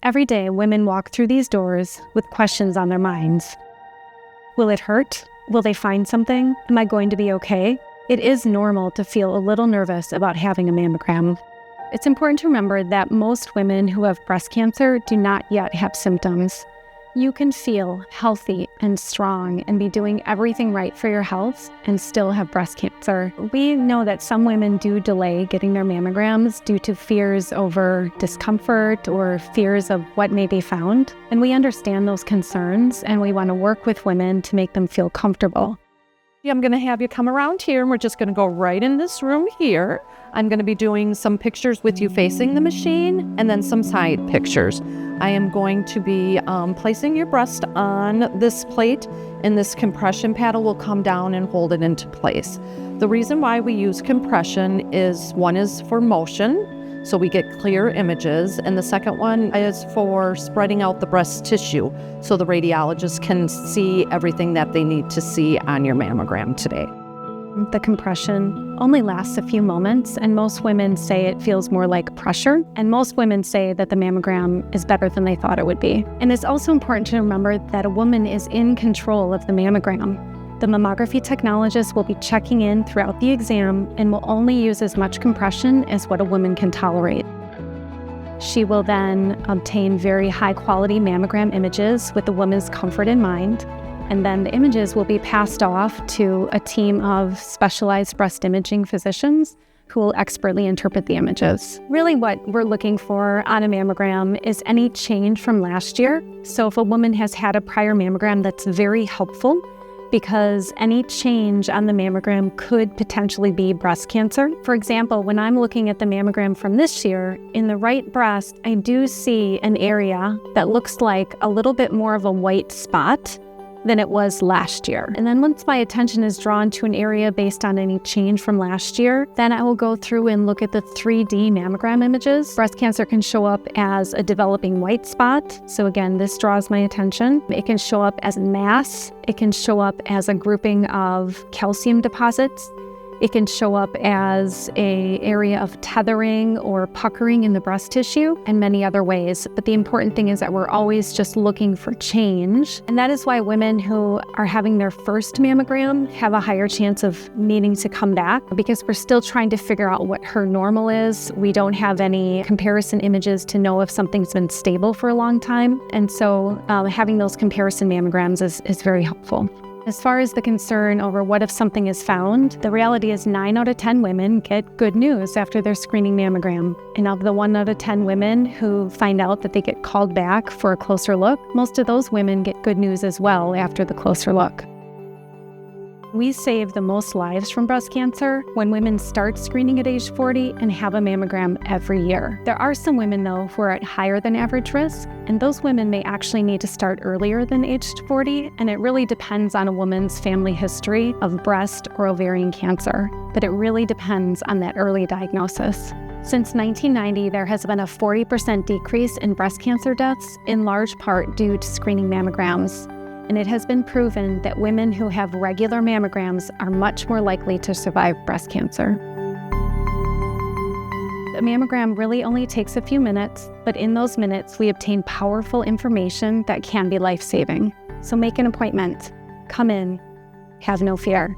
Every day, women walk through these doors with questions on their minds. Will it hurt? Will they find something? Am I going to be okay? It is normal to feel a little nervous about having a mammogram. It's important to remember that most women who have breast cancer do not yet have symptoms. You can feel healthy and strong and be doing everything right for your health and still have breast cancer. We know that some women do delay getting their mammograms due to fears over discomfort or fears of what may be found. And we understand those concerns, and we want to work with women to make them feel comfortable. I'm going to have you come around here, and we're just going to go right in this room here. I'm going to be doing some pictures with you facing the machine and then some side pictures. I am going to be placing your breast on this plate, and this compression paddle will come down and hold it into place. The reason why we use compression is one is for motion, so we get clear images, and the second one is for spreading out the breast tissue so the radiologist can see everything that they need to see on your mammogram today. The compression only lasts a few moments, and most women say it feels more like pressure, and most women say that the mammogram is better than they thought it would be. And it's also important to remember that a woman is in control of the mammogram. The mammography technologist will be checking in throughout the exam and will only use as much compression as what a woman can tolerate. She will then obtain very high-quality mammogram images with the woman's comfort in mind, and then the images will be passed off to a team of specialized breast imaging physicians who will expertly interpret the images. Really what we're looking for on a mammogram is any change from last year. So if a woman has had a prior mammogram, that's very helpful because any change on the mammogram could potentially be breast cancer. For example, when I'm looking at the mammogram from this year, in the right breast, I do see an area that looks like a little bit more of a white spot than it was last year. And then once my attention is drawn to an area based on any change from last year, then I will go through and look at the 3D mammogram images. Breast cancer can show up as a developing white spot. So again, this draws my attention. It can show up as a mass. It can show up as a grouping of calcium deposits. It can show up as an area of tethering or puckering in the breast tissue and many other ways. But the important thing is that we're always just looking for change. And that is why women who are having their first mammogram have a higher chance of needing to come back, because we're still trying to figure out what her normal is. We don't have any comparison images to know if something's been stable for a long time. And so having those comparison mammograms is very helpful. As far as the concern over what if something is found, the reality is 9 out of 10 women get good news after their screening mammogram. And of the 1 out of 10 women who find out that they get called back for a closer look, most of those women get good news as well after the closer look. We save the most lives from breast cancer when women start screening at age 40 and have a mammogram every year. There are some women, though, who are at higher than average risk, and those women may actually need to start earlier than age 40, and it really depends on a woman's family history of breast or ovarian cancer. But it really depends on that early diagnosis. Since 1990, there has been a 40% decrease in breast cancer deaths, in large part due to screening mammograms. And it has been proven that women who have regular mammograms are much more likely to survive breast cancer. A mammogram really only takes a few minutes, but in those minutes, we obtain powerful information that can be life-saving. So make an appointment. Come in. Have no fear.